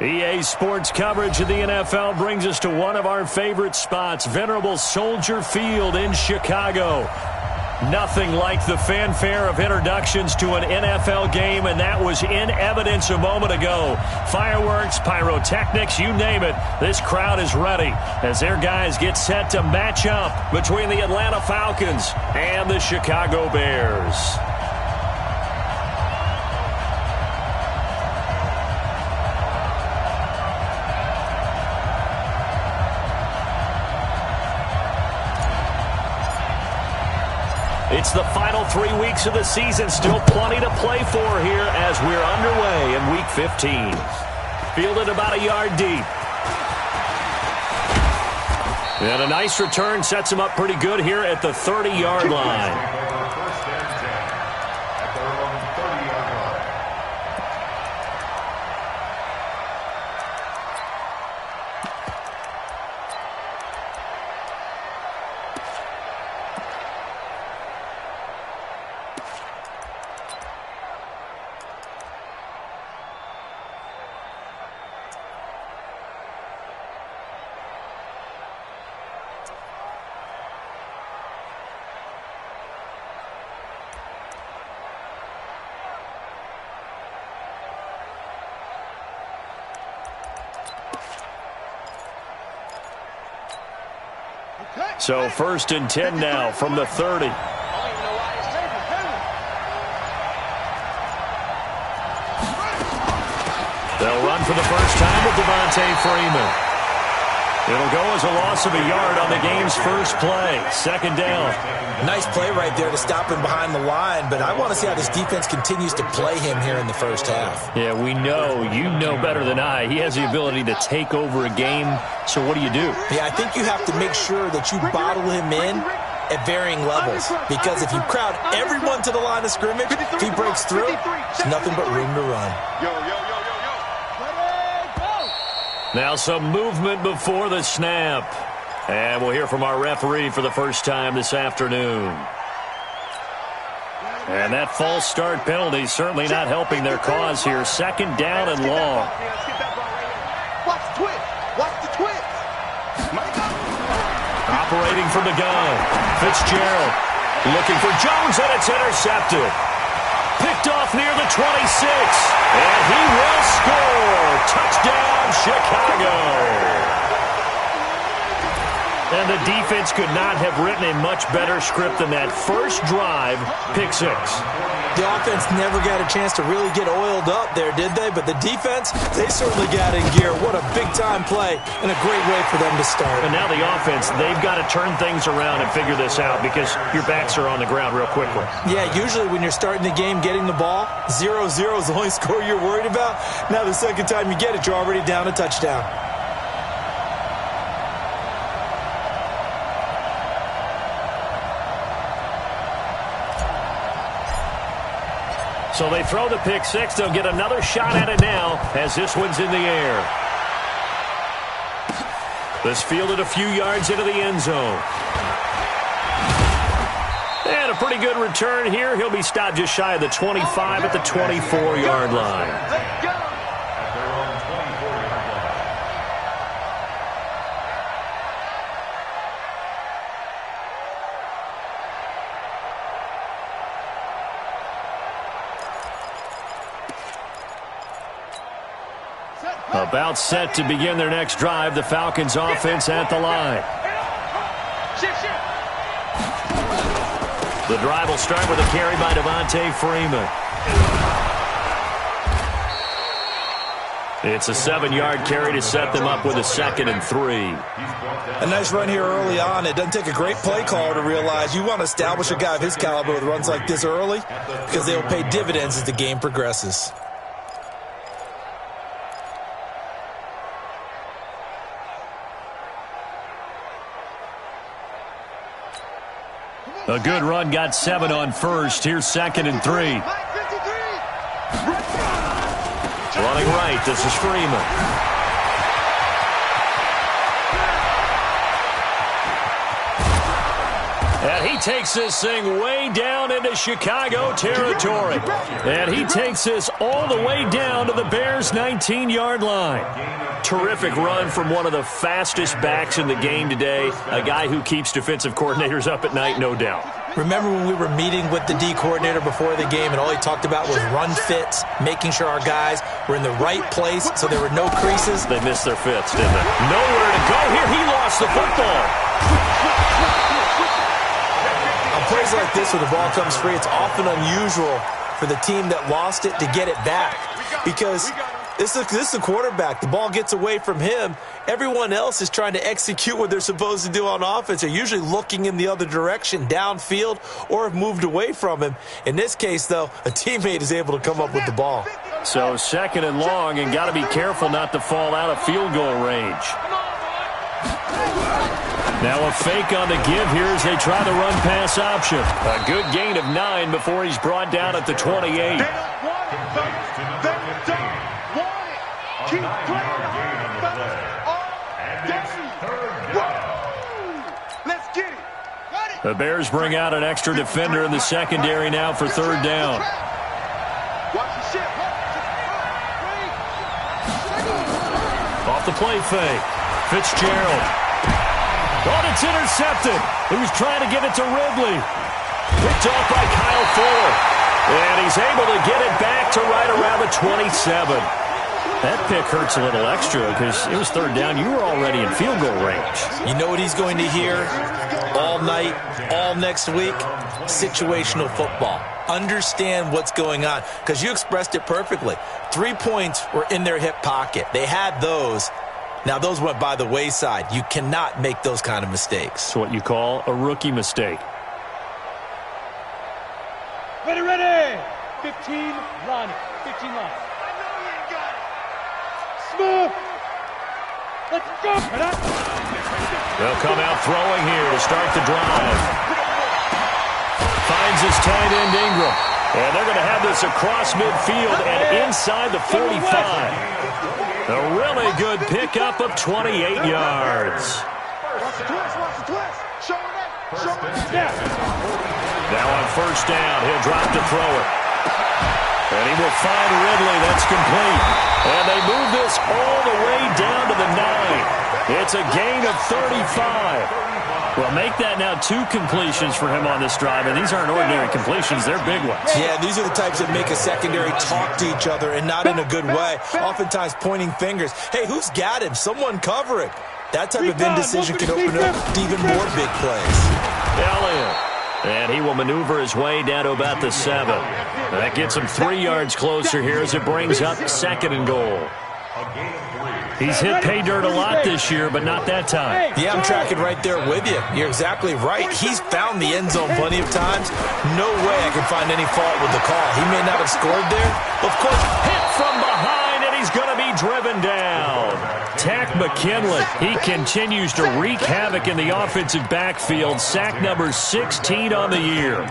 EA Sports coverage of the NFL brings us to one of our favorite spots, venerable Soldier Field in Chicago. Nothing like the fanfare of introductions to an NFL game, and that was in evidence a moment ago. Fireworks, pyrotechnics, you name it. This crowd is ready as their guys get set to match up between the Atlanta Falcons and the Chicago Bears. It's the final 3 weeks of the season. Still plenty to play for here as we're underway in Week 15. Fielded about a yard deep. And a nice return sets him up pretty good here at the 30-yard line. So 1st and 10 now from the 30. They'll run for the first time with Devontae Freeman. It'll go as a loss of a yard on the game's first play. 2nd down. Nice play right there to stop him behind the line, but I want to see how this defense continues to play him here in the first half. Yeah, we know. You know better than I. He has the ability to take over a game. So what do? Yeah, I think you have to make sure that you bottle him in at varying levels, because if you crowd everyone to the line of scrimmage, if he breaks through, there's nothing but room to run. Now some movement before the snap. And we'll hear from our referee for the first time this afternoon. And that false start penalty certainly not helping their cause here. 2nd down and long. Watch the twist. Watch the twist. Operating from the gun. Fitzgerald looking for Jones, and it's intercepted. Picked off near the 26. And he will score. Touchdown, Chicago. And the defense could not have written a much better script than that first drive, pick 6. The offense never got a chance to really get oiled up there, did they? But the defense, they certainly got in gear. What a big-time play and a great way for them to start. And now the offense, they've got to turn things around and figure this out because your backs are on the ground real quickly. Yeah, usually when you're starting the game getting the ball, 0-0 is the only score you're worried about. Now the second time you get it, you're already down a touchdown. So they throw the pick 6. They'll get another shot at it now as this one's in the air. This fielded a few yards into the end zone. And a pretty good return here. He'll be stopped just shy of the 25 at the 24-yard line. About set to begin their next drive. The Falcons offense at the line. The drive will start with a carry by Devontae Freeman. It's a 7-yard carry to set them up with a 2nd and 3. A nice run here early on. It doesn't take a great play caller to realize you want to establish a guy of his caliber with runs like this early because they will pay dividends as the game progresses. A good run, got 7 on first. Here's 2nd and 3. Running right, this is Freeman. And he takes this thing way down into Chicago territory. And he takes this all the way down to the Bears' 19-yard line. Terrific run from one of the fastest backs in the game today. A guy who keeps defensive coordinators up at night, no doubt. Remember when we were meeting with the D coordinator before the game and all he talked about was run fits, making sure our guys were in the right place so there were no creases? They missed their fits, didn't they? Nowhere to go here. He lost the football. On plays like this where the ball comes free, it's often unusual for the team that lost it to get it back because this is the quarterback. The ball gets away from him. Everyone else is trying to execute what they're supposed to do on offense. They're usually looking in the other direction, downfield, or have moved away from him. In this case, though, a teammate is able to come up with the ball. So 2nd and long, and got to be careful not to fall out of field goal range. Now a fake on the give here as they try the run-pass option. A good gain of 9 before he's brought down at the 28. Keep playing Let's get it. The Bears bring out an extra defender in the secondary now for 3rd down. Watch the ship. Off the play fake. Fitzgerald. Oh, it's intercepted. He was trying to get it to Ridley. Picked off by Kyle Fuller. And he's able to get it back to right around the 27. That pick hurts a little extra because it was 3rd down. You were already in field goal range. You know what he's going to hear all night, all next week? Situational football. Understand what's going on because you expressed it perfectly. 3 points were in their hip pocket. They had those. Now, those went by the wayside. You cannot make those kind of mistakes. It's what you call a rookie mistake. Ready. 15 line. 15 line. Smooth. Let's go. They'll come out throwing here to start the drive. Finds his tight end Ingram. And they're going to have this across midfield and inside the 45. A really good pickup of 28 yards. Watch the twist. Show him that. Now on 1st down, he'll drop to throw it. And he will find Ridley. That's complete. And they move this all the way down to the 9. It's a gain of 35. Well, make that now 2 completions for him on this drive, and these aren't ordinary completions. They're big ones. Yeah, these are the types that make a secondary talk to each other and not in a good way. Oftentimes pointing fingers. Hey, who's got him? Someone cover it. That type of indecision can open up to even more big plays. Elliott. And he will maneuver his way down to about the 7. That gets him 3 yards closer here as it brings up 2nd and goal. He's hit pay dirt a lot this year, but not that time. Yeah, I'm tracking right there with you. You're exactly right. He's found the end zone plenty of times. No way I can find any fault with the call. He may not have scored there. Of course, hit from behind, and he's going to be driven down. Tack McKinley. He continues to wreak havoc in the offensive backfield. Sack number 16 on the year.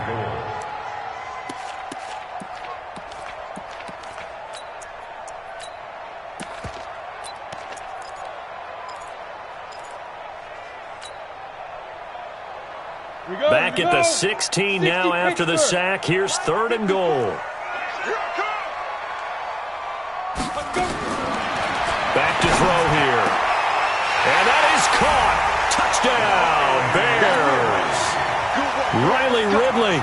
Back at the 16 now after the sack. Here's 3rd and goal. Back to throw here. And that is caught. Touchdown, Bears. Riley Ridley,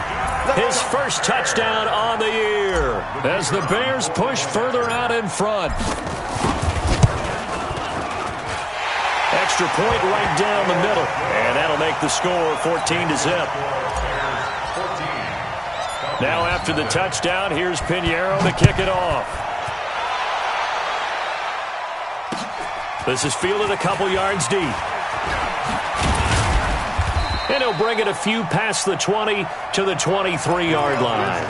his first touchdown on the year as the Bears push further out in front. Extra point right down the middle. And that'll make the score 14-0. Now after the touchdown, here's Pinheiro to kick it off. This is fielded a couple yards deep. And he'll bring it a few past the 20 to the 23-yard line.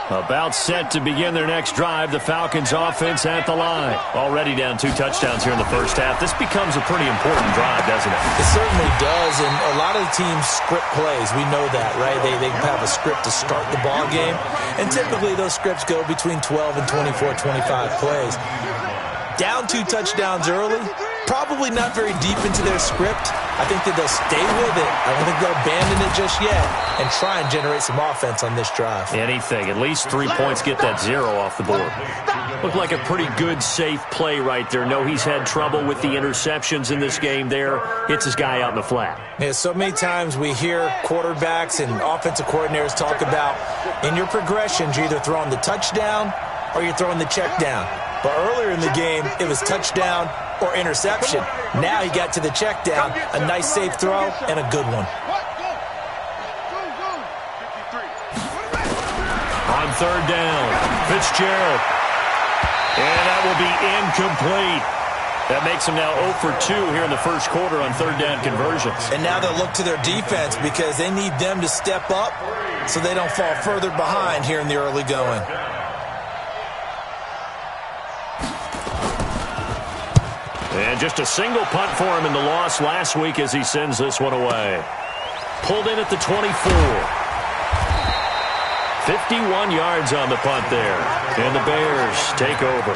About set to begin their next drive, the Falcons offense at the line. Already down 2 touchdowns here in the first half. This becomes a pretty important drive, doesn't it? It certainly does, and a lot of the teams script plays. We know that, right? They have a script to start the ball game, and typically those scripts go between 12 and 24, 25 plays. Down 2 touchdowns early, probably not very deep into their script. I think that they'll stay with it. I don't think they'll abandon it just yet and try and generate some offense on this drive. Anything. At least 3 points, get that 0 off the board. Looked like a pretty good, safe play right there. No, he's had trouble with the interceptions in this game there. Hits his guy out in the flat. Yeah, so many times we hear quarterbacks and offensive coordinators talk about in your progressions, you're either throwing the touchdown or you're throwing the check down. But earlier in the game, it was touchdown or interception. Now he got to the check down, a nice safe throw, and a good one. On 3rd down, Fitzgerald. And that will be incomplete. That makes him now 0 for 2 here in the first quarter on 3rd down conversions. And now they'll look to their defense because they need them to step up so they don't fall further behind here in the early going. And just a single punt for him in the loss last week as he sends this one away. Pulled in at the 24. 51 yards on the punt there. And the Bears take over.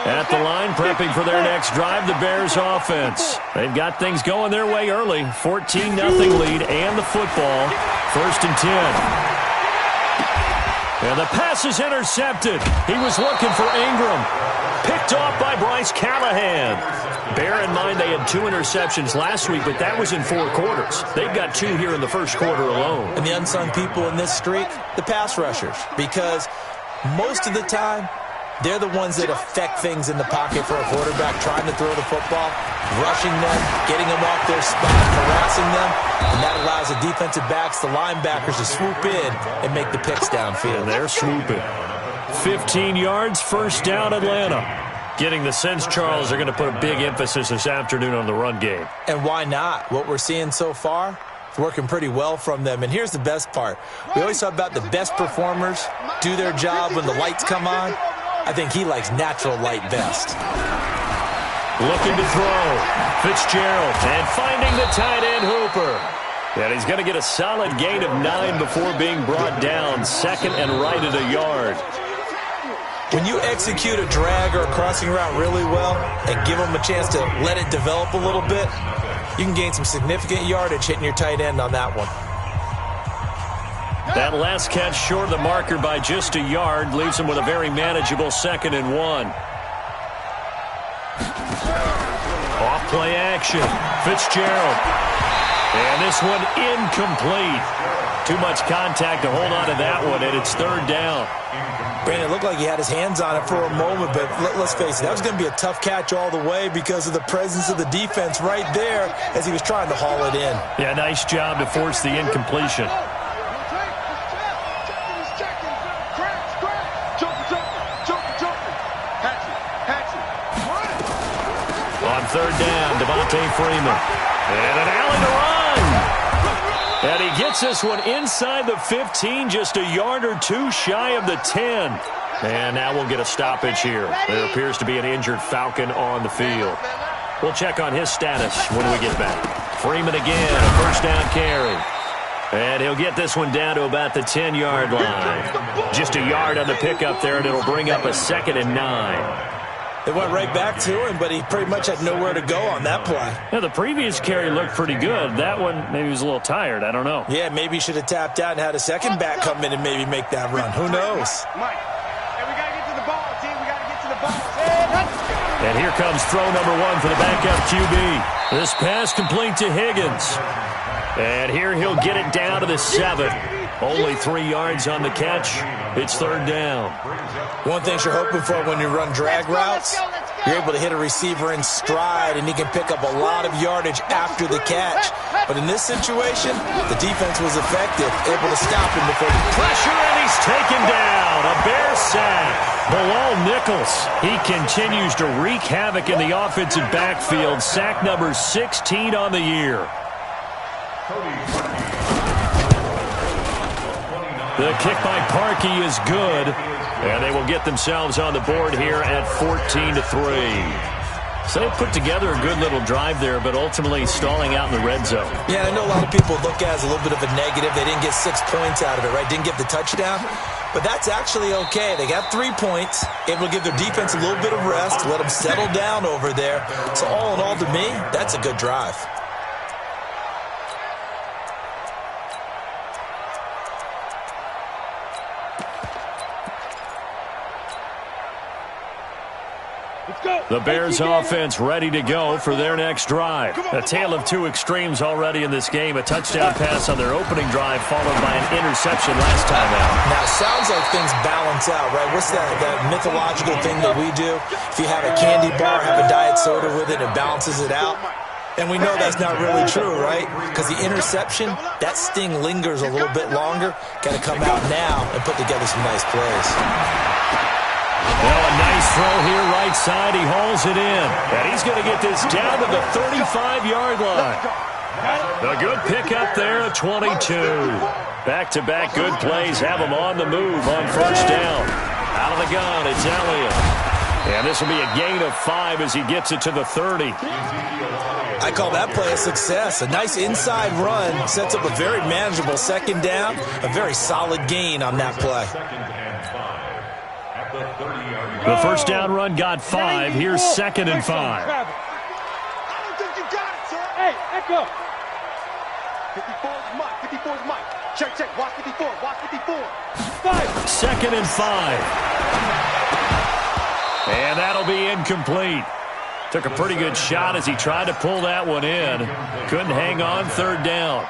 At the line, prepping for their next drive, the Bears offense. They've got things going their way early. 14-0 lead and the football. 1st and 10. And the pass is intercepted. He was looking for Ingram. Picked off by Bryce Callahan. Bear in mind they had 2 interceptions last week, but that was in 4 quarters. They've got 2 here in the first quarter alone. And the unsung people in this streak, the pass rushers. Because most of the time, they're the ones that affect things in the pocket for a quarterback, trying to throw the football, rushing them, getting them off their spot, harassing them, and that allows the defensive backs, the linebackers, to swoop in and make the picks downfield. And they're swooping. 15 yards, 1st down, Atlanta. Getting the sense, Charles, they're going to put a big emphasis this afternoon on the run game. And why not? What we're seeing so far, it's working pretty well from them. And here's the best part. We always talk about the best performers do their job when the lights come on. I think he likes natural light best. Looking to throw. Fitzgerald. And finding the tight end, Hooper. And he's going to get a solid gain of 9 before being brought down. 2nd and right at a yard. When you execute a drag or a crossing route really well and give them a chance to let it develop a little bit, you can gain some significant yardage hitting your tight end on that one. That last catch short of the marker by just a yard leaves him with a very manageable 2nd and 1. Off play action. Fitzgerald. And this one incomplete. Too much contact to hold on to that one, and it's 3rd down. Brandon, it looked like he had his hands on it for a moment, but let's face it, that was going to be a tough catch all the way because of the presence of the defense right there as he was trying to haul it in. Yeah, nice job to force the incompletion. On 3rd down, Devontae Freeman. And an alley to run. And he gets this one inside the 15, just a yard or 2 shy of the 10. And now we'll get a stoppage here. There appears to be an injured Falcon on the field. We'll check on his status when we get back. Freeman again, a 1st down carry. And he'll get this one down to about the 10-yard line. Just a yard on the pickup there, and it'll bring up a 2nd and 9. They went right back to him, but he pretty much had nowhere to go on that play. Yeah, the previous carry looked pretty good. That one, maybe he was a little tired. I don't know. Yeah, maybe he should have tapped out and had a second back come in and maybe make that run. Who knows? Mike, hey, we got to get to the ball, team. We got to get to the ball. And here comes throw number 1 for the backup QB. This pass complete to Higgins. And here he'll get it down to the 7. Only 3 yards on the catch. It's 3rd down. One thing you're hoping for when you run drag routes, you're able to hit a receiver in stride, and he can pick up a lot of yardage after the catch. But in this situation, the defense was effective, able to stop him before he... Pressure, and he's taken down. A Bear sack. Bilal Nichols. He continues to wreak havoc in the offensive backfield. Sack number 16 on the year. The kick by Parkey is good, and they will get themselves on the board here at 14-3. So they put together a good little drive there, but ultimately stalling out in the red zone. Yeah, I know a lot of people look at it as a little bit of a negative. They didn't get 6 points out of it, right? Didn't get the touchdown. But that's actually okay. They got 3 points. Able to give their defense a little bit of rest, let them settle down over there. So all in all, to me, that's a good drive. The Bears offense ready to go for their next drive. A tale of two extremes already in this game. A touchdown pass on their opening drive followed by an interception last time out. Now, it sounds like things balance out, right? What's that mythological thing that we do? If you have a candy bar, have a diet soda with it, it balances it out. And we know that's not really true, right? Because the interception, that sting lingers a little bit longer. Got to come out now and put together some nice plays. Well, a nice throw here right side. He hauls it in. And he's going to get this down to the 35-yard line. A good pickup there at 22. Back-to-back good plays have him on the move on first down. Out of the gun, it's Elliott. And this will be a gain of 5 as he gets it to the 30. I call that play a success. A nice inside run sets up a very manageable second down. A very solid gain on that play. The first down run got 5. Here's 2nd and 5. I don't think you got it, sir. Hey, echo. 54 is Mike. 54 is Mike. Check. Watch 54. Watch 54. 5. 2nd and 5. And that'll be incomplete. Took a pretty good shot as he tried to pull that one in. Couldn't hang on third down.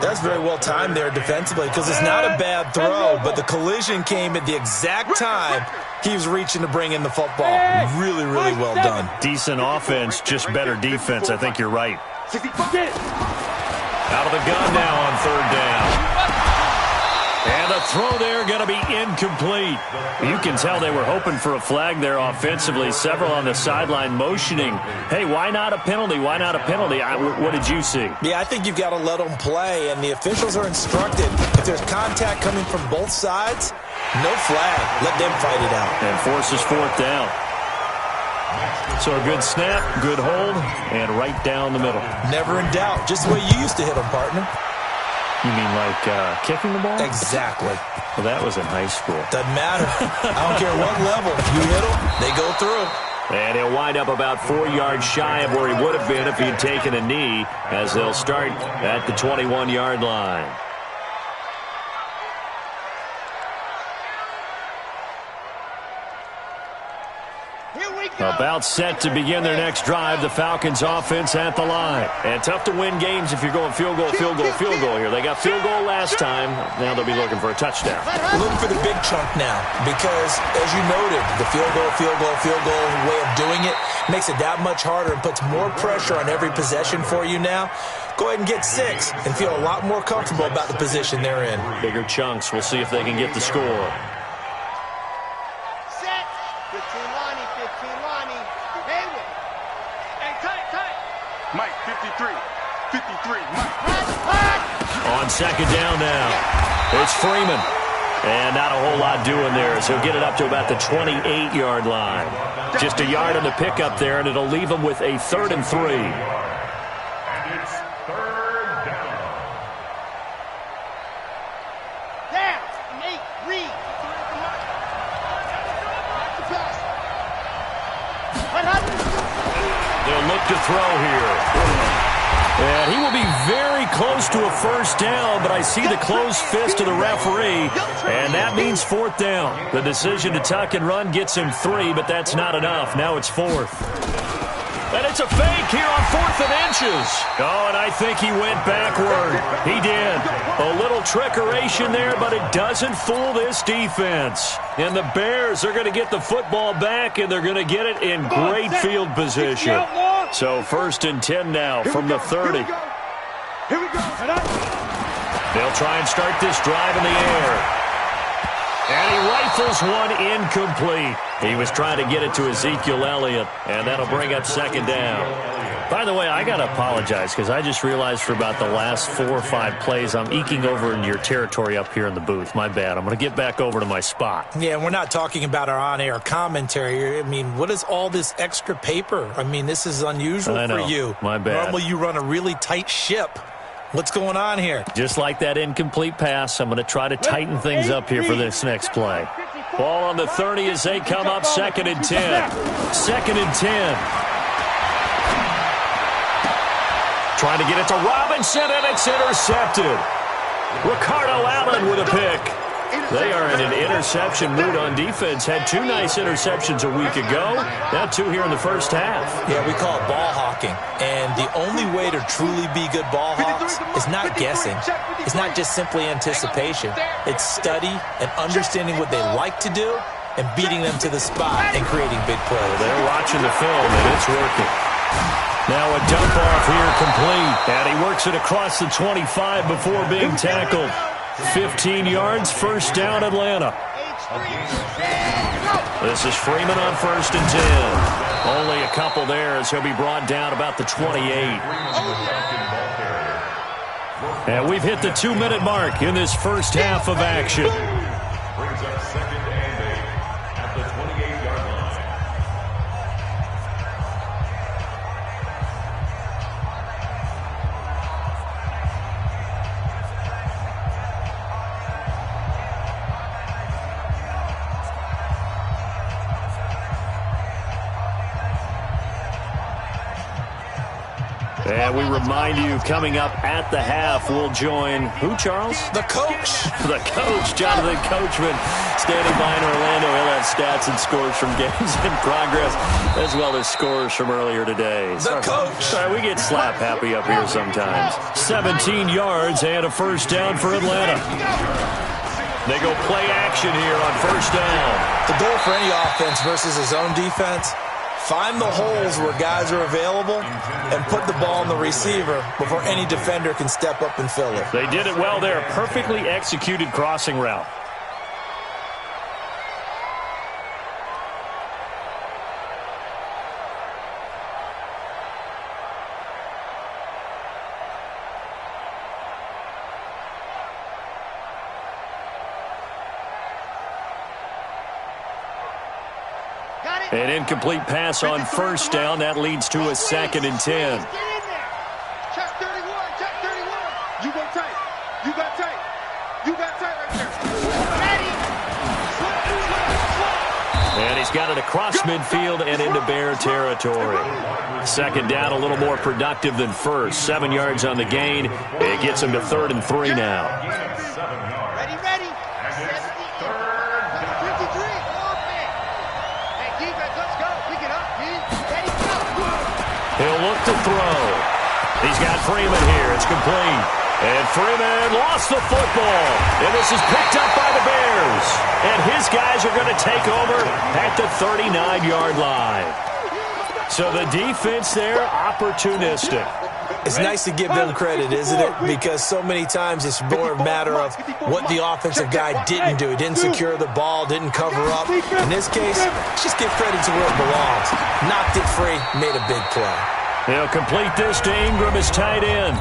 That's very well timed there defensively because it's not a bad throw, but the collision came at the exact time he was reaching to bring in the football. Really, really well done. Decent offense, just better defense. I think you're right. Out of the gun now on third down. And the throw there going to be incomplete. You can tell they were hoping for a flag there offensively. Several on the sideline motioning. Hey, why not a penalty? Why not a penalty? What did you see? Yeah, I think you've got to let them play, and the officials are instructed. If there's contact coming from both sides, no flag. Let them fight it out. And forces fourth down. So a good snap, good hold, and right down the middle. Never in doubt. Just the way you used to hit them, partner. You mean like kicking the ball? Exactly. Well, that was in high school. Doesn't matter. I don't care what level. You hit them, they go through. And he'll wind up about 4 yards shy of where he would have been if he'd taken a knee, as they'll start at the 21-yard line. About set to begin their next drive. The Falcons offense at the line. And tough to win games if you're going field goal here. They got field goal last time. Now they'll be looking for a touchdown. Looking for the big chunk now because, as you noted, the field goal way of doing it makes it that much harder and puts more pressure on every possession for you now. Go ahead and get 6 and feel a lot more comfortable about the position they're in. Bigger chunks. We'll see if they can get the score. Mike, 53, Mike. On second down now, it's Freeman. And not a whole lot doing there, so he'll get it up to about the 28-yard line. Just a yard on the pickup there, and it'll leave him with a 3rd and 3. And it's 3rd down. Down, Nate, read. They'll look to throw here. And he will be very close to a first down, but I see the closed fist of the referee, and that means 4th down. The decision to tuck and run gets him 3, but that's not enough. Now it's 4th. And it's a fake here on 4th and inches. Oh, and I think he went backward. He did. A little trickeration there, but it doesn't fool this defense. And the Bears are going to get the football back, and they're going to get it in great field position. So 1st and 10 now from the 30. Here we go. They'll try and start this drive in the air. And he rifles one incomplete. He was trying to get it to Ezekiel Elliott, and that'll bring up 2nd down. By the way, I got to apologize because I just realized for about the last 4 or 5 plays, I'm eking over into your territory up here in the booth. My bad. I'm going to get back over to my spot. Yeah, we're not talking about our on-air commentary. I mean, what is all this extra paper? I mean, this is unusual for you. My bad. Normally you run a really tight ship. What's going on here? Just like that incomplete pass, I'm going to try to tighten things up here for this next play. Ball on the 30 as they come up 2nd and 10. 2nd and 10. Trying to get it to Robinson, and it's intercepted. Ricardo Allen with a pick. They are in an interception mood on defense. Had 2 nice interceptions a week ago. Now 2 here in the first half. Yeah, we call it ball hawking. And the only way to truly be good ball hawks is not guessing. It's not just simply anticipation. It's study and understanding what they like to do and beating them to the spot and creating big plays. They're watching the film, and it's working. Now a dump off here complete. And he works it across the 25 before being tackled. 15 yards, first down Atlanta. This is Freeman on 1st and 10. Only a couple there as he'll be brought down about the 28. And we've hit the 2-minute mark in this first half of action. Brings up 2nd and 8 at the 28-yard line. And we remind you, coming up at the half, we'll join who, Charles? The coach. The coach, Jonathan Coachman, standing by in Orlando. He'll have stats and scores from games in progress, as well as scores from earlier today. The coach. Sorry, we get slap happy up here sometimes. 17 yards and a first down for Atlanta. They go play action here on first down. The goal for any offense versus his own defense, find the holes where guys are available and put the ball in the receiver before any defender can step up and fill it. They did it well there. Perfectly executed crossing route. An incomplete pass on first down. That leads to a 2nd and 10. Check 31. Check 31. You go tight. You got tight. You got tight right there. Ready. And he's got it across midfield and into Bear territory. 2nd down, a little more productive than first. 7 yards on the gain. It gets him to 3rd and 3 now. Ready, ready. 53. Let's go. Pick it up, D. Ready, go. He'll look to throw. He's got Freeman here. It's complete. And Freeman lost the football. And this is picked up by the Bears. And his guys are going to take over at the 39-yard line. So the defense there, opportunistic. It's nice to give them credit, isn't it? Because so many times it's more a matter of what the offensive guy didn't do. He didn't secure the ball, didn't cover up. In this case, just give credit to where it belongs. Knocked it free, made a big play. They'll complete this to Ingram as tight end.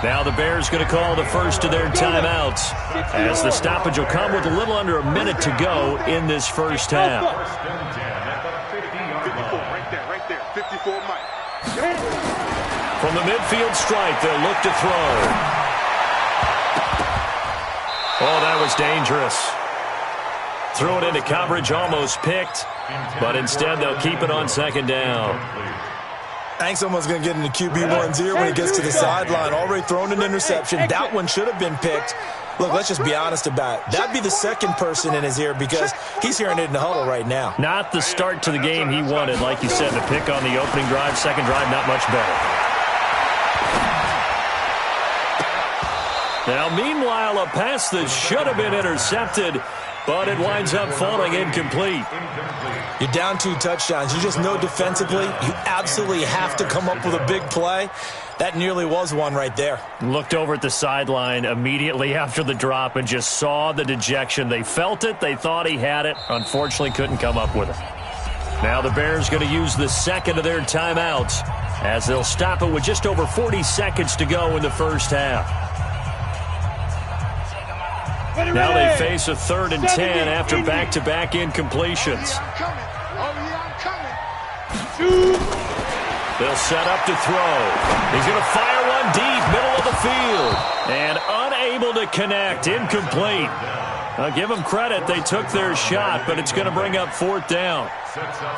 Now the Bears going to call the first of their timeouts as the stoppage will come with a little under a minute to go in this first half. 54, right there. 54, Mike. From the midfield stripe, they'll look to throw. Oh, that was dangerous. Threw it into coverage, almost picked, but instead they'll keep it on 2nd down. I think someone's going to get into QB1's ear when he gets to the sideline. Already thrown an interception. That one should have been picked. Look, let's just be honest about it. That'd be the second person in his ear because he's hearing it in the huddle right now. Not the start to the game he wanted. Like you said, the pick on the opening drive, second drive, not much better. Now, meanwhile, a pass that should have been intercepted, but it winds up falling incomplete. You're down 2 touchdowns. You just know defensively you absolutely have to come up with a big play. That nearly was one right there. Looked over at the sideline immediately after the drop and just saw the dejection. They felt it. They thought he had it. Unfortunately, couldn't come up with it. Now the Bears going to use the second of their timeouts as they'll stop it with just over 40 seconds to go in the first half. Now they face a 3rd and 10 after back-to-back incompletions. They'll set up to throw. He's going to fire one deep, middle of the field. And unable to connect, incomplete. I'll give them credit. They took their shot, but it's going to bring up 4th down.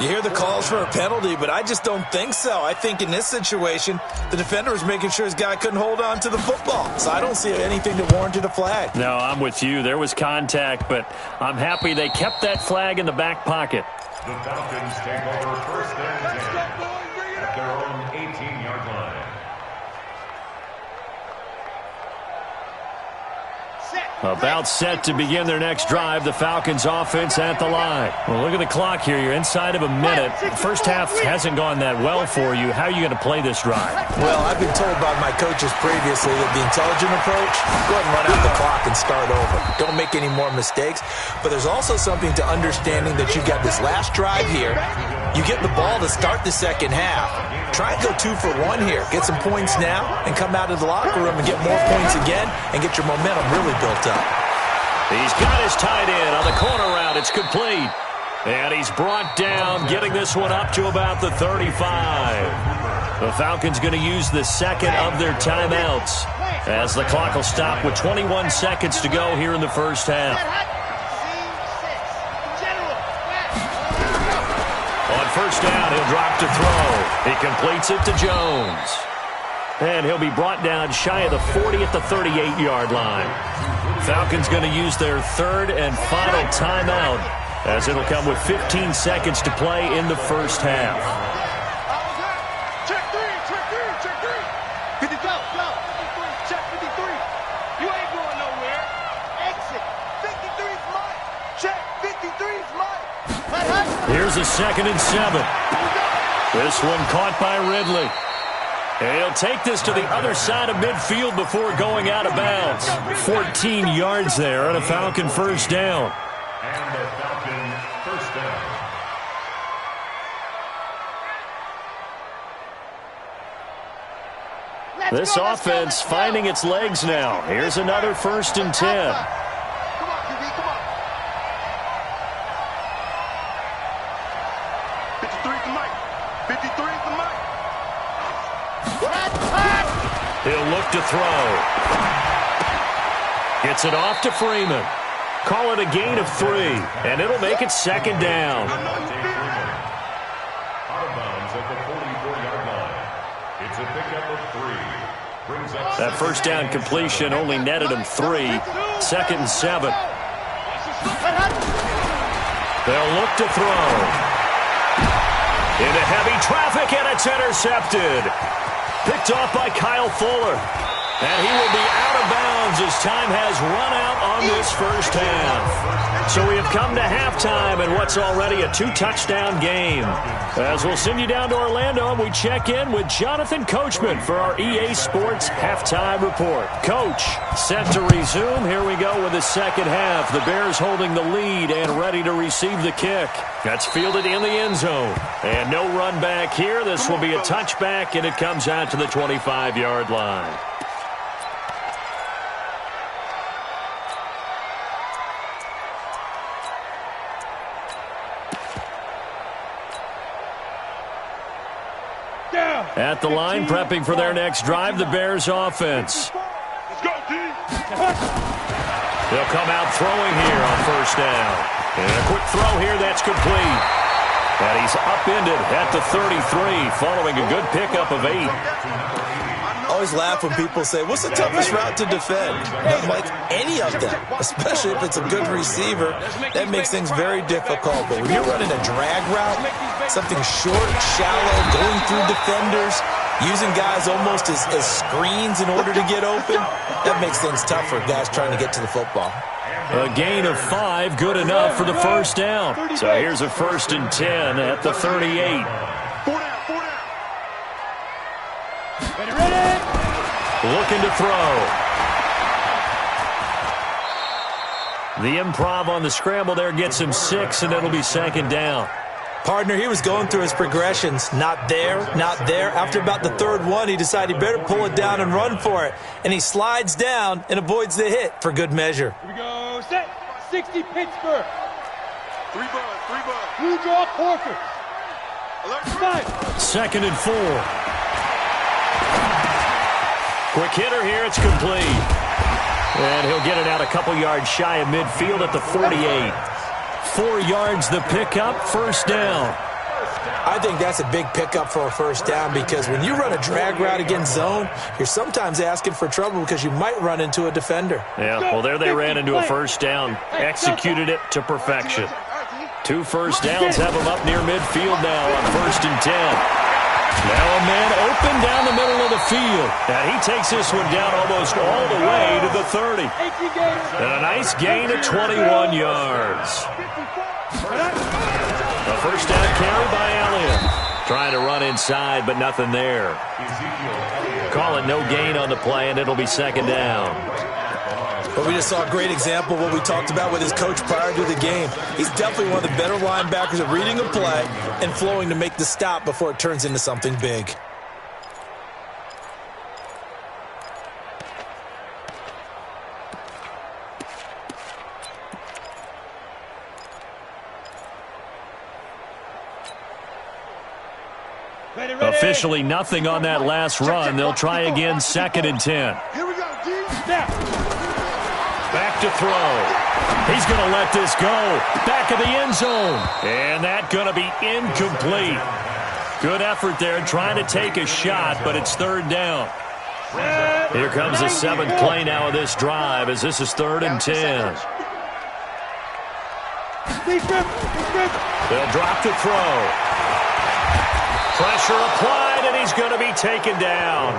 You hear the calls for a penalty, but I just don't think so. I think in this situation, the defender was making sure his guy couldn't hold on to the football. So I don't see anything that warranted a flag. No, I'm with you. There was contact, but I'm happy they kept that flag in the back pocket. The Falcons take over 1st and 10 at their own 18-yard line. About set to begin their next drive. The Falcons offense at the line. Well, look at the clock here. You're inside of a minute. The first half hasn't gone that well for you. How are you going to play this drive? Well, I've been told by my coaches previously that the intelligent approach, go ahead and run out the clock and start over. Don't make any more mistakes. But there's also something to understanding that you've got this last drive here. You get the ball to start the second half. Try and go 2 for 1 here. Get some points now and come out of the locker room and get more points again and get your momentum really built up. He's got his tight end on the corner route. It's complete. And he's brought down, getting this one up to about the 35. The Falcons going to use the second of their timeouts as the clock will stop with 21 seconds to go here in the first half. On first down, he'll drop to throw. He completes it to Jones. And he'll be brought down shy of the 40 at the 38-yard line. Falcons going to use their 3rd and final timeout as it'll come with 15 seconds to play in the first half. Check 3, check 3. 50, go. 53, check 53. You ain't going nowhere. Exit. 53's mine. Check 53's mine. Here's a 2nd and 7. This one caught by Ridley. And he'll take this to the other side of midfield before going out of bounds. 14 yards there on a Falcon first down. And the Falcon first down. This offense finding its legs now. Here's another 1st and 10. Come on, QB, come on. 53's the mic. 53's the mic. He'll look to throw. Gets it off to Freeman. Call it a gain of 3, and it'll make it 2nd down. Out of bounds at the 44-yard line. It's a pickup of 3. Brings up That first down completion only netted him 3. 2nd and 7. They'll look to throw. Into heavy traffic, and it's intercepted. Picked off by Kyle Fuller. And he will be out of bounds as time has run out on this first half. So we have come to halftime in what's already a 2-touchdown game. As we'll send you down to Orlando, and we check in with Jonathan Coachman for our EA Sports Halftime Report. Coach, set to resume. Here we go with the second half. The Bears holding the lead and ready to receive the kick. That's fielded in the end zone. And no run back here. This will be a touchback, and it comes out to the 25-yard line. At the line, prepping for their next drive, the Bears offense. Let's go, D. They'll come out throwing here on first down. And a quick throw here that's complete. And he's upended at the 33 following a good pickup of 8. I always laugh when people say, what's the toughest route to defend? Not like any of them, especially if it's a good receiver. That makes things very difficult. But when you're running a drag route, something short, shallow, going through defenders, using guys almost as screens in order to get open, that makes things tough for guys trying to get to the football. A gain of 5, good enough for the first down. So here's a 1st and 10 at the 38. 4 down, 4 down. Ready? Looking to throw. The improv on the scramble there gets him 6, and it'll be 2nd down. Partner, he was going through his progressions. Not there, not there. After about the third one, he decided he better pull it down and run for it. And he slides down and avoids the hit for good measure. Here we go. Set. 60 Pittsburgh. 3 buds. Blue draw Porkers. 5. 2nd and 4. Quick hitter here. It's complete. And he'll get it out a couple yards shy of midfield at the 48. 4 yards the pickup, first down. I think that's a big pickup for a first down because when you run a drag route against zone, you're sometimes asking for trouble because you might run into a defender. Yeah, well, there they ran into a first down, executed it to perfection. 2 first downs have them up near midfield now on 1st and 10. Now a man open down the middle of the field. And he takes this one down almost all the way to the 30. And a nice gain of 21 yards. A first down carry by Elliott. Trying to run inside, but nothing there. Call it no gain on the play, and it'll be 2nd down. But we just saw a great example of what we talked about with his coach prior to the game. He's definitely one of the better linebackers at reading a play and flowing to make the stop before it turns into something big. Officially nothing on that last run. They'll try again, 2nd and 10. Here we go, D. Back to throw. He's going to let this go. Back of the end zone. And that's going to be incomplete. Good effort there trying to take a shot, but it's 3rd down. Here comes the 7th play now of this drive as this is 3rd and 10. They'll drop the throw. Pressure applied, and he's going to be taken down.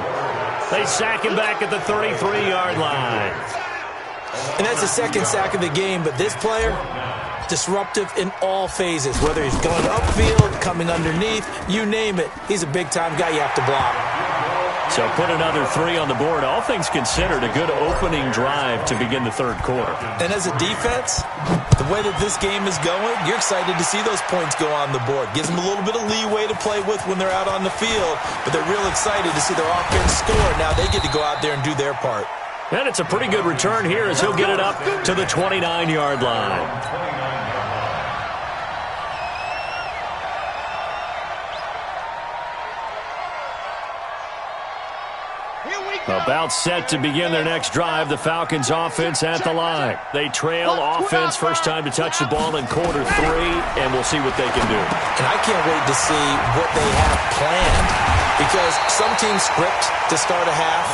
They sack him back at the 33-yard line. And that's the 2nd sack of the game, but this player, disruptive in all phases. Whether he's going upfield, coming underneath, you name it. He's a big-time guy you have to block. So put another 3 on the board. All things considered, a good opening drive to begin the 3rd quarter. And as a defense, the way that this game is going, you're excited to see those points go on the board. Gives them a little bit of leeway to play with when they're out on the field, but they're real excited to see their offense score. Now they get to go out there and do their part. And it's a pretty good return here as he'll get it up to the 29-yard line. About set to begin their next drive, the Falcons offense at the line. They trail offense, first time to touch the ball in quarter 3, and we'll see what they can do. And I can't wait to see what they have planned because some teams script to start a half.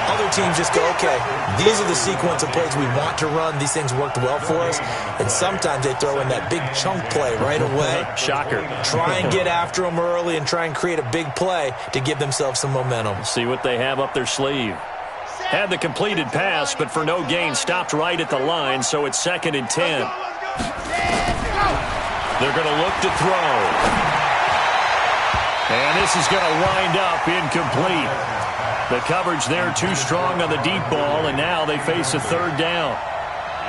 Other teams just go, okay, these are the sequence of plays we want to run. These things worked well for us. And sometimes they throw in that big chunk play right away. Shocker. Try and get after them early and try and create a big play to give themselves some momentum. See what they have up their sleeve. Had the completed pass, but for no gain, stopped right at the line, so it's 2nd and 10. They're going to look to throw. And this is going to wind up incomplete. The coverage there too strong on the deep ball, and now they face a 3rd down.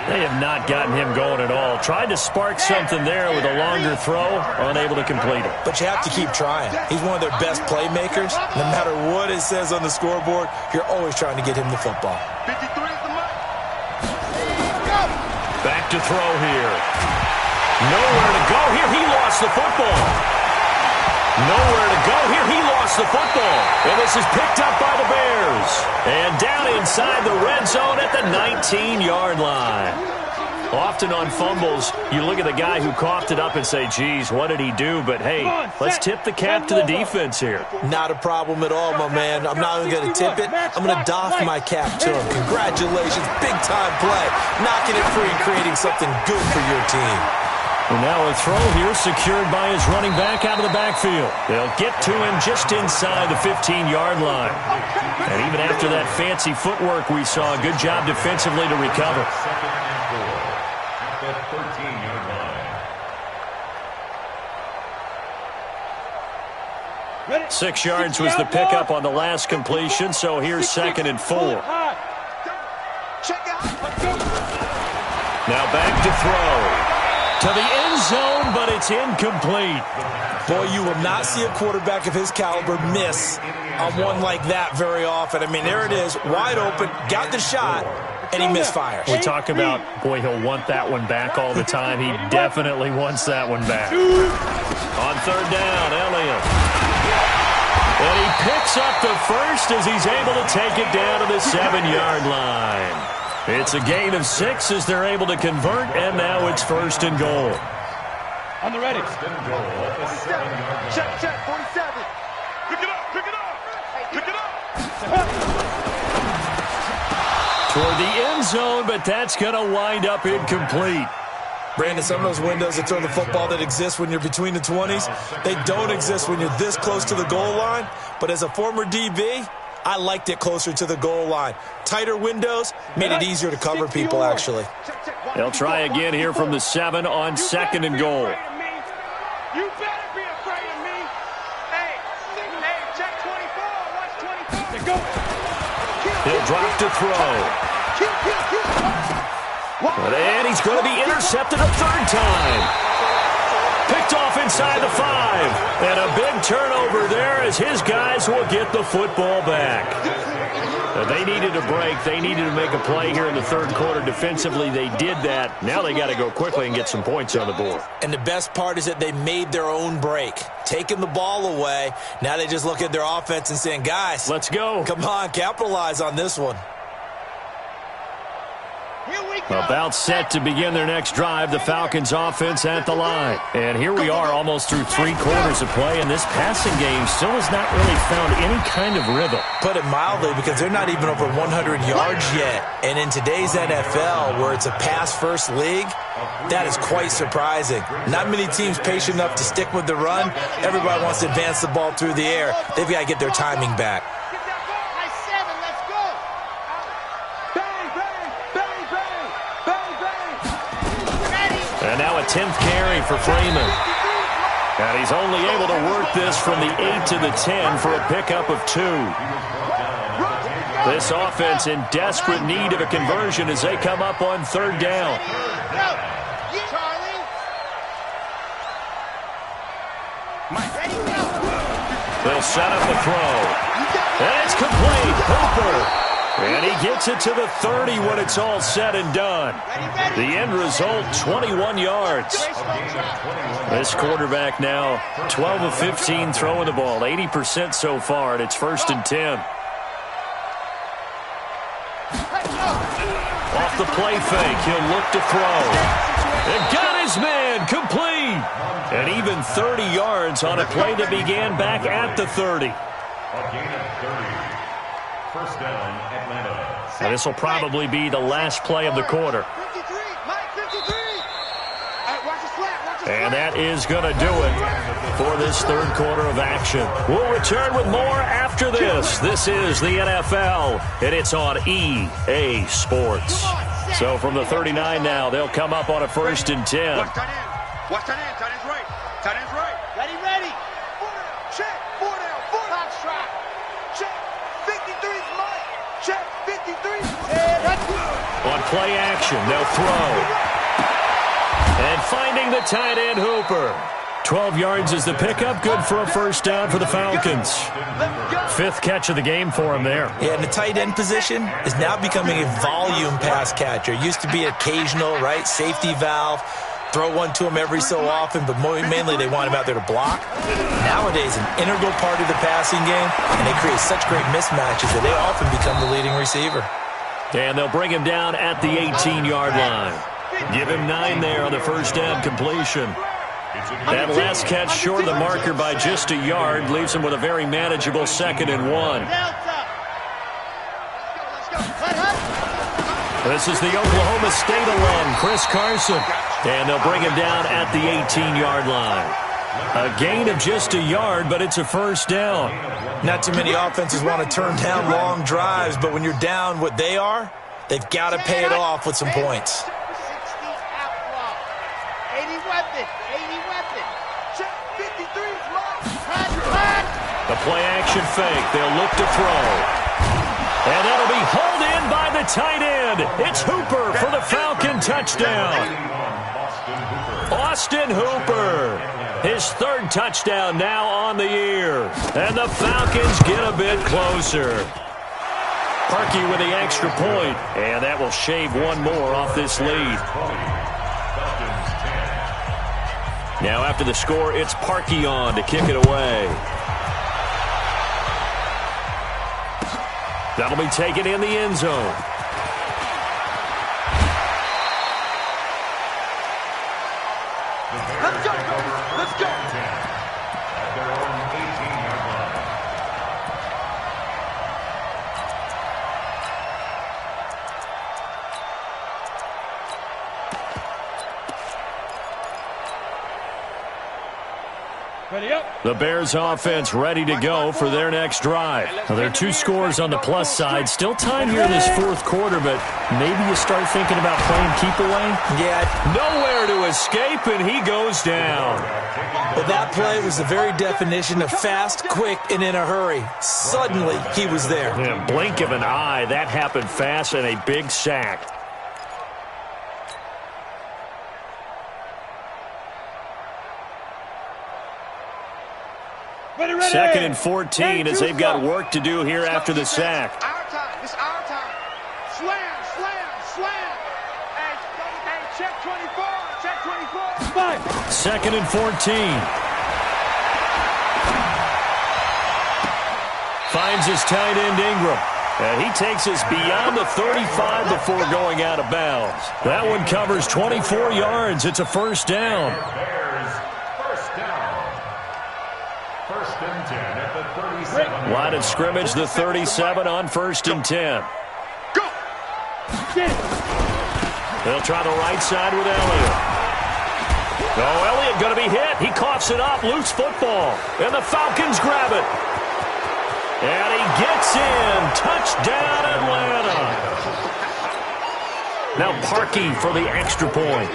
They have not gotten him going at all. Tried to spark something there with a longer throw, unable to complete it. But you have to keep trying. He's one of their best playmakers. No matter what it says on the scoreboard, you're always trying to get him the football. 53 is the mark. Back to throw here. Nowhere to go here. He lost the football. Nowhere to go here. He lost the football. And this is picked up by the Bears. And down inside the red zone at the 19-yard line. Often on fumbles, you look at the guy who coughed it up and say, geez, what did he do? But, hey, let's tip the cap to the defense here. Not a problem at all, my man. I'm not even going to tip it. I'm going to doff my cap to him. Congratulations. Big-time play. Knocking it free and creating something good for your team. And now a throw here secured by his running back out of the backfield. They'll get to him just inside the 15-yard line. And even after that fancy footwork we saw, a good job defensively to recover. At the 13-yard line. 6 yards was the pickup on the last completion, so here's 2nd and 4. Check out. Now back to throw. To the end end zone, but it's incomplete. Boy, you will not see a quarterback of his caliber miss on one like that very often. I mean, there it is, wide open, got the shot, and he misfires. We talk about, boy, he'll want that one back all the time. He definitely wants that one back. On third down, Elliott. And he picks up the first as he's able to take it down to the 7-yard line. It's a gain of 6 as they're able to convert, and now it's first and goal. On the ready. Check, 47. Pick it up, pick it up. Pick it up. Toward the end zone, but that's going to wind up incomplete. Brandon, some of those windows that throw the football that exist when you're between the 20s, they don't exist when you're this close to the goal line. But as a former DB, I liked it closer to the goal line. Tighter windows made it easier to cover people, actually. They'll try again here from the 7 on second and goal. You better be afraid of me. Hey, check 24. Watch 24. He'll drop to throw. And he's going to be intercepted a third time. Picked off inside the 5. And a big turnover there as his guys will get the football back. They needed a break. They needed to make a play here in the third quarter. Defensively, they did that. Now they got to go quickly and get some points on the board. And the best part is that they made their own break. Taking the ball away. Now they just look at their offense and saying, guys, let's go. Come on, capitalize on this one. About set to begin their next drive, the Falcons offense at the line. And here we are almost through 3 quarters of play, and this passing game still has not really found any kind of rhythm. Put it mildly, because they're not even over 100 yards yet. And in today's NFL, where it's a pass-first league, that is quite surprising. Not many teams patient enough to stick with the run. Everybody wants to advance the ball through the air. They've got to get their timing back. And now a 10th carry for Freeman. And he's only able to work this from the 8 to the 10 for a pickup of 2. This offense in desperate need of a conversion as they come up on third down. They'll set up the throw. And it's complete. Hooper. And he gets it to the 30 when it's all said and done. The end result, 21 yards. This quarterback now 12 of 15 throwing the ball, 80% so far, and it's first and 10. Off the play fake, he'll look to throw. And got his man, complete. And even 30 yards on a play that began back at the 30. A gain of 30. First down, Atlanta. Now this will probably be the last play of the quarter. 53, Mike, 53. Watch the slap. And that is going to do it for this third quarter of action. We'll return with more after this. This is the NFL, and it's on EA Sports. So from the 39 now, they'll come up on a first and 10. Watch tight end. Watch tight end. Tight end's right. Tight end's right. Ready. 4 down. Check. 4 down. 4 down. Strap. Check. 53's Mike. Check. 53's On play action, they'll throw. And finding the tight end, Hooper. 12 yards is the pickup. Good for a first down for the Falcons. 5th catch of the game for him there. Yeah, and the tight end position is now becoming a volume pass catcher. It used to be occasional, right? Safety valve. Throw one to him every so often, but mainly they want him out there to block. Nowadays, an integral part of the passing game, and they create such great mismatches that they often become the leading receiver. And they'll bring him down at the 18-yard line. Give him 9 there on the first down completion. That last catch short of the marker by just a yard leaves him with a very manageable 2nd and 1. This is the Oklahoma State alum, Chris Carson. And they'll bring him down at the 18-yard line. A gain of just a yard, but it's a first down. Not too many offenses want to turn down long drives, but when you're down what they are, they've got to pay it off with some points. 80 weapon. Check 53's Mike. The play action fake. They'll look to throw. And that'll be hauled in by the tight end. It's Hooper for the Falcon touchdown. Austin Hooper, his third touchdown now on the year. And the Falcons get a bit closer. Parkey with the extra point, and that will shave one more off this lead. Now after the score, it's Parkey on to kick it away. That'll be taken in the end zone. Let's go, let's go. At their own 18-yard line. Ready up. The Bears offense ready to go for their next drive. Now, there are two scores on the plus side. Still time here in this fourth quarter, but maybe you start thinking about playing keep away. Yeah. Nowhere to escape, and he goes down. Well, that play was the very definition of fast, quick, and in a hurry. Suddenly, he was there. Yeah, blink of an eye, that happened fast, and a big sack. Second and 14 as they've got work to do here after the sack. Our time. It's our time. Slam, slam, slam. Hey, check 24. Check 24. Second and 14. Finds his tight end Ingram. And he takes us beyond the 35 before going out of bounds. That one covers 24 yards. It's a first down. First and 10 at the 37. Line of scrimmage, the 37 on first and 10. Go. They'll try the right side with Elliott. Oh, Elliott going to be hit. He coughs it up. Loose football. And the Falcons grab it. And he gets in. Touchdown, Atlanta. Now Parkey for the extra point.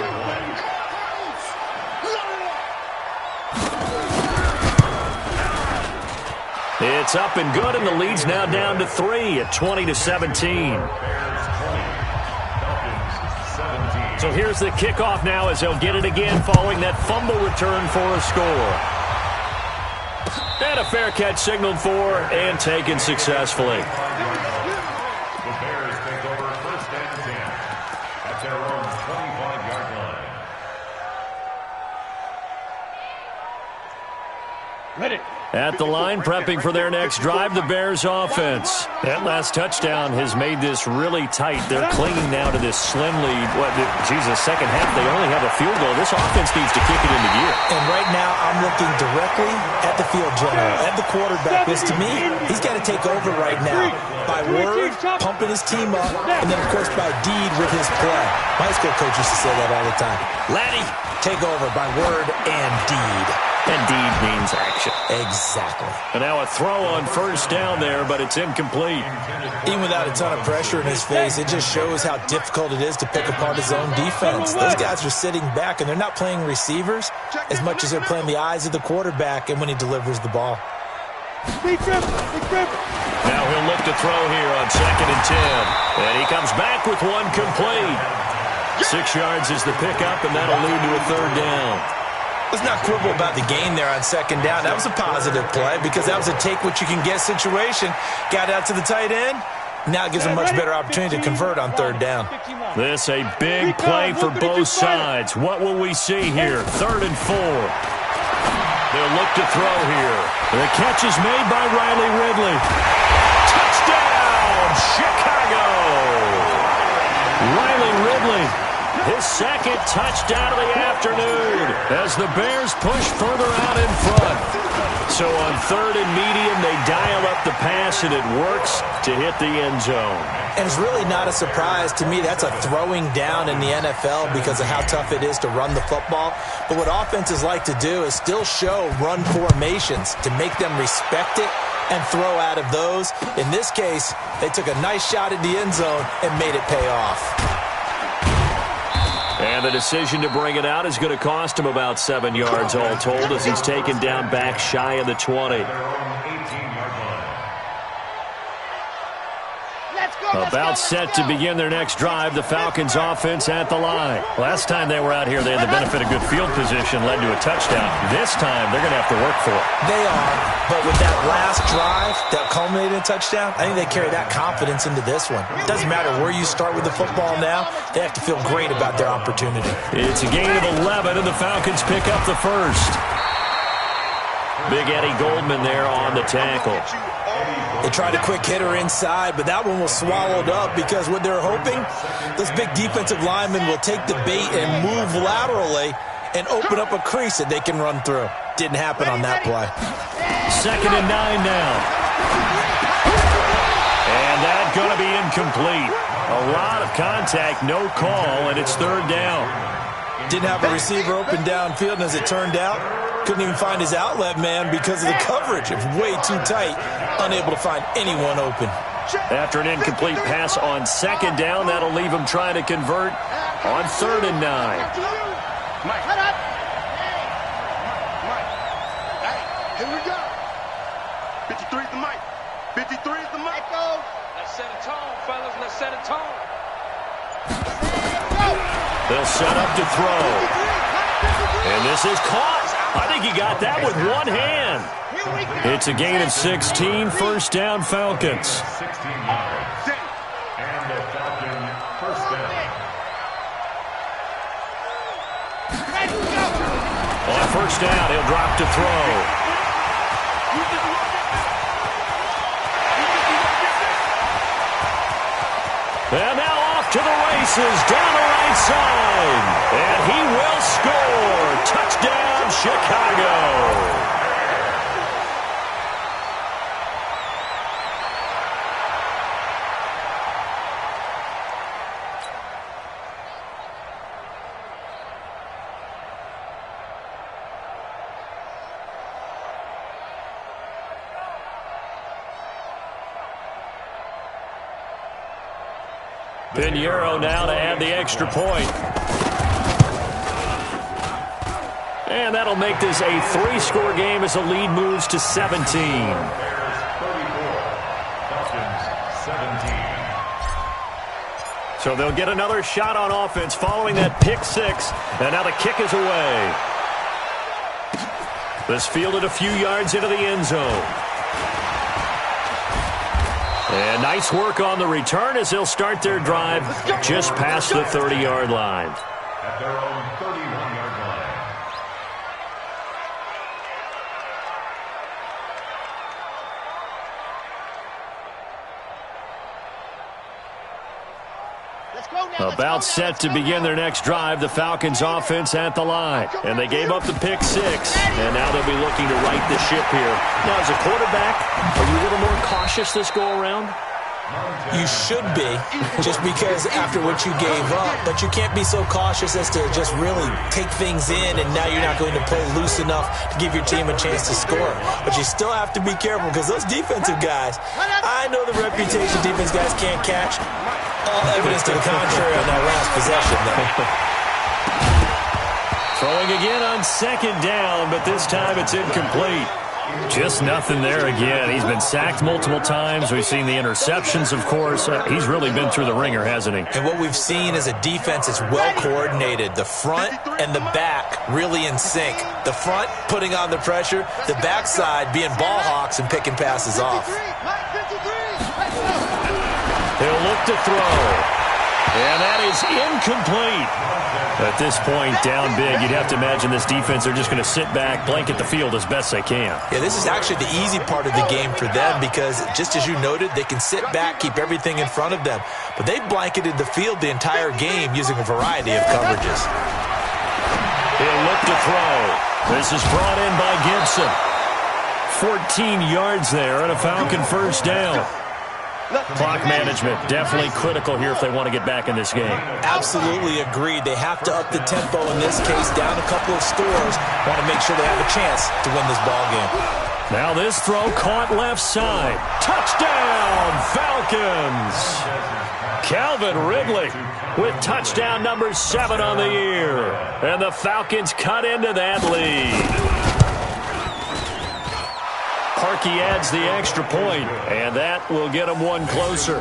It's up and good, and the lead's now down to 3 at 20-17. So here's the kickoff now as they'll get it again following that fumble return for a score. And a fair catch signaled for and taken successfully. The Bears take over first and 10 at their own 25-yard line. Ready. At the line, prepping for their next drive, the Bears offense. That last touchdown has made this really tight. They're clinging now to this slim lead. Second half, they only have a field goal. This offense needs to kick it into gear. And right now, I'm looking directly at the field general, at the quarterback. Because to me, he's got to take over right now by word, pumping his team up, and then, of course, by deed with his play. My high school coach used to say that all the time. Laddie, take over by word and deed. And deed means action. Exactly. And now a throw on first down there, but it's incomplete. Even without a ton of pressure in his face, it just shows how difficult it is to pick apart his own defense. Those guys are sitting back, and they're not playing receivers as much as they're playing the eyes of the quarterback and when he delivers the ball. Now he'll look to throw here on second and 10. And he comes back with one complete. 6 yards is the pickup, and that'll lead to a third down. Let's not quibble about the gain there on second down. That was a positive play because that was a take-what-you-can-get situation. Got out to the tight end. Now it gives them a much better opportunity to convert on third down. This a big play for both sides. What will we see here? Third and 4. They'll look to throw here. The catch is made by Riley Ridley. Touchdown, Chicago! Riley Ridley, his second touchdown of the afternoon as the Bears push further out in front. So on third and medium, they dial up the pass, and it works to hit the end zone. And it's really not a surprise to me. That's a throwing down in the NFL because of how tough it is to run the football. But what offenses like to do is still show run formations to make them respect it and throw out of those. In this case, they took a nice shot at the end zone and made it pay off. And the decision to bring it out is going to cost him about 7 yards all told as he's taken down back shy of the 20. Let's go. About set to begin their next drive, the Falcons offense at the line. Last time they were out here, they had the benefit of good field position, led to a touchdown. This time, they're going to have to work for it. They are, but with that last drive that culminated in a touchdown, I think they carry that confidence into this one. It doesn't matter where you start with the football now, they have to feel great about their opportunity. It's a gain of 11, and the Falcons pick up the first. Big Eddie Goldman there on the tackle. They tried a quick hitter inside, but that one was swallowed up because what they're hoping, those big defensive linemen will take the bait and move laterally and open up a crease that they can run through. Didn't happen on that play. 2nd and 9 now. And that's going to be incomplete. A lot of contact, no call, and it's 3rd down. Didn't have a receiver open downfield, and as it turned out, couldn't even find his outlet man because of the coverage. It was way too tight, unable to find anyone open. After an incomplete pass on 2nd down, that'll leave him trying to convert on 3rd and 9. Mike. Hey, here we go. 53 is the mic. 53 is the mic. Let's set a tone, fellas. Let's set a tone. They'll set up to throw. And this is caught. I think he got that with one hand. It's a gain of 16, 1st down Falcons. 16 yards. And the Falcon first down. On 1st down, he'll drop to throw. And now off to the races, down the right side. And he will score. Touchdown, Chicago. Pinheiro now to add the extra point. And that'll make this a 3-score game as the lead moves to 17. Bears 34, Falcons 17. So they'll get another shot on offense following that pick 6. And now the kick is away. This fielded a few yards into the end zone. And nice work on the return as they'll start their drive just past the 30-yard line. At their own 31-yard line. About set to begin their next drive, the Falcons offense at the line. And they gave up the pick 6, and now they'll be looking to right the ship here. Now, as a quarterback, are you a little more cautious this go-around? You should be, just because after what you gave up, but you can't be so cautious as to just really take things in, and now you're not going to play loose enough to give your team a chance to score. But you still have to be careful because those defensive guys, I know the reputation defense guys can't catch. All evidence to the contrary on that last possession, though. Throwing again on 2nd down, but this time it's incomplete. Just nothing there again. He's been sacked multiple times. We've seen the interceptions, of course. He's really been through the ringer, hasn't he? And what we've seen is a defense that's well coordinated. The front and the back really in sync. The front putting on the pressure, the backside being ball hawks and picking passes off. He'll look to throw. And that is incomplete. At this point, down big, you'd have to imagine this defense, they're just going to sit back, blanket the field as best they can. Yeah, this is actually the easy part of the game for them because, just as you noted, they can sit back, keep everything in front of them. But they blanketed the field the entire game using a variety of coverages. He'll look to throw. This is brought in by Gibson. 14 yards there and a Falcon first down. Clock management definitely critical here if they want to get back in this game. Absolutely agreed. They have to up the tempo in this case, down a couple of scores. Want to make sure they have a chance to win this ball game. Now this throw caught left side. Touchdown, Falcons! Calvin Ridley with touchdown number 7 on the year. And the Falcons cut into that lead. Parkey adds the extra point, and that will get them one closer.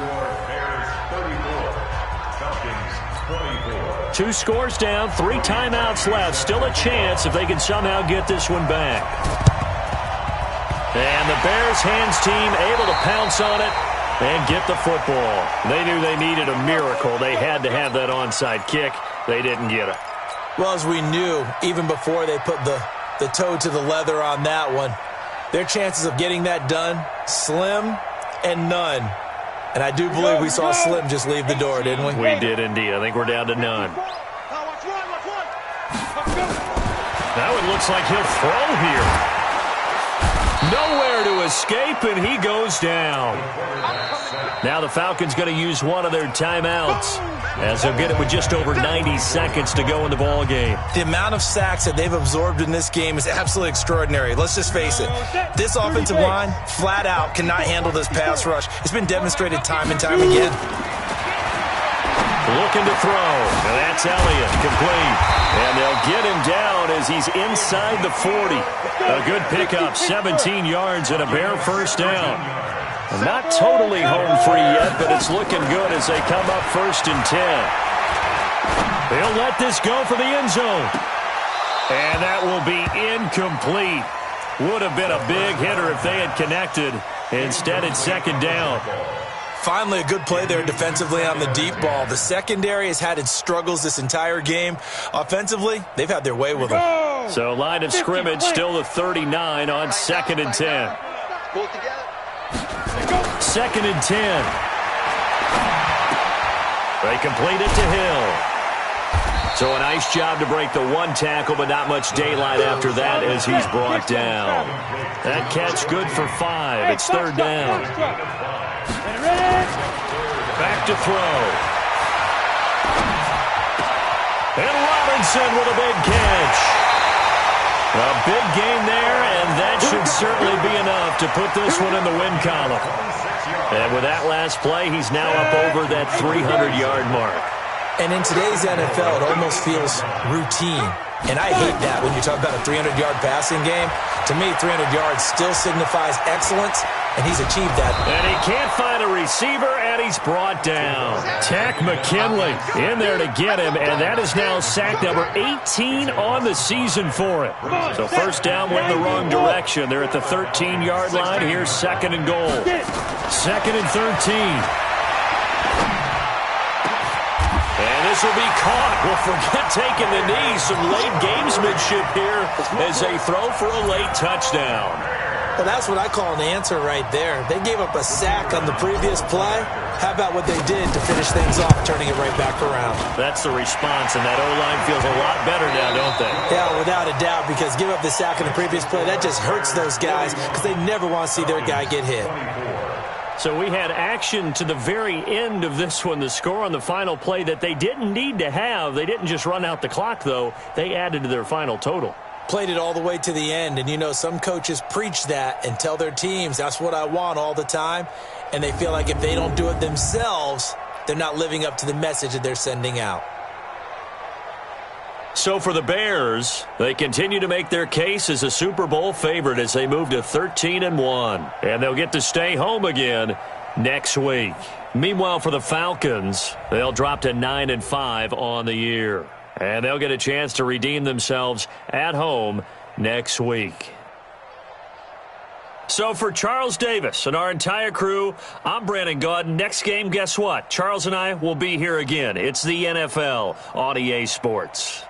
2 scores down, 3 timeouts left. Still a chance if they can somehow get this one back. And the Bears hands team able to pounce on it and get the football. They knew they needed a miracle. They had to have that onside kick. They didn't get it. Well, as we knew, even before they put the toe to the leather on that one, their chances of getting that done, slim and none. And I do believe we saw Slim just leave the door, didn't we? We did indeed. I think we're down to none. Now it looks like he'll throw here. Nowhere to escape, and he goes down. Now the Falcons going to use one of their timeouts, as they'll get it with just over 90 seconds to go in the ball game. The amount of sacks that they've absorbed in this game is absolutely extraordinary. Let's just face it. This offensive line, flat out, cannot handle this pass rush. It's been demonstrated time and time again. Looking to throw. And that's Elliott, complete. And they'll get him down as he's inside the 40. A good pickup, 17 yards and a Bear first down. Not totally home free yet, but it's looking good as they come up 1st and 10. They'll let this go for the end zone. And that will be incomplete. Would have been a big hitter if they had connected. Instead, it's 2nd down. Finally, a good play there defensively on the deep ball. The secondary has had its struggles this entire game. Offensively, they've had their way with them. So line of scrimmage still the 39 on 2nd and 10. Pull it together. 2nd and 10. They complete it to Hill. So a nice job to break the 1 tackle, but not much daylight after that as he's brought down. That catch good for 5. It's 3rd down. Back to throw. And Robinson with a big catch. A big gain there, and that should certainly be enough to put this one in the win column. And with that last play, he's now up over that 300-yard mark. And in today's NFL, it almost feels routine. And I hate that when you talk about a 300-yard passing game. To me, 300 yards still signifies excellence, and he's achieved that. And he can't find a receiver, and he's brought down. Tack McKinley in there to get him, and that is now sack number 18 on the season for him. So first down went in the wrong direction. They're at the 13-yard line. Here's 2nd and goal. 2nd and 13. This will be caught. Well, forget taking the knee. Some late gamesmanship here as they throw for a late touchdown. Well, that's what I call an answer right there. They gave up a sack on the previous play. How about what they did to finish things off, turning it right back around? That's the response, and that O-line feels a lot better now, don't they? Yeah, without a doubt, because give up the sack on the previous play, that just hurts those guys because they never want to see their guy get hit. So we had action to the very end of this one. The score on the final play that they didn't need to have. They didn't just run out the clock, though. They added to their final total. Played it all the way to the end. And, you know, some coaches preach that and tell their teams, that's what I want all the time. And they feel like if they don't do it themselves, they're not living up to the message that they're sending out. So for the Bears, they continue to make their case as a Super Bowl favorite as they move to 13-1. And they'll get to stay home again next week. Meanwhile, for the Falcons, they'll drop to 9-5 on the year. And they'll get a chance to redeem themselves at home next week. So for Charles Davis and our entire crew, I'm Brandon Gaudin. Next game, guess what? Charles and I will be here again. It's the NFL on EA Sports.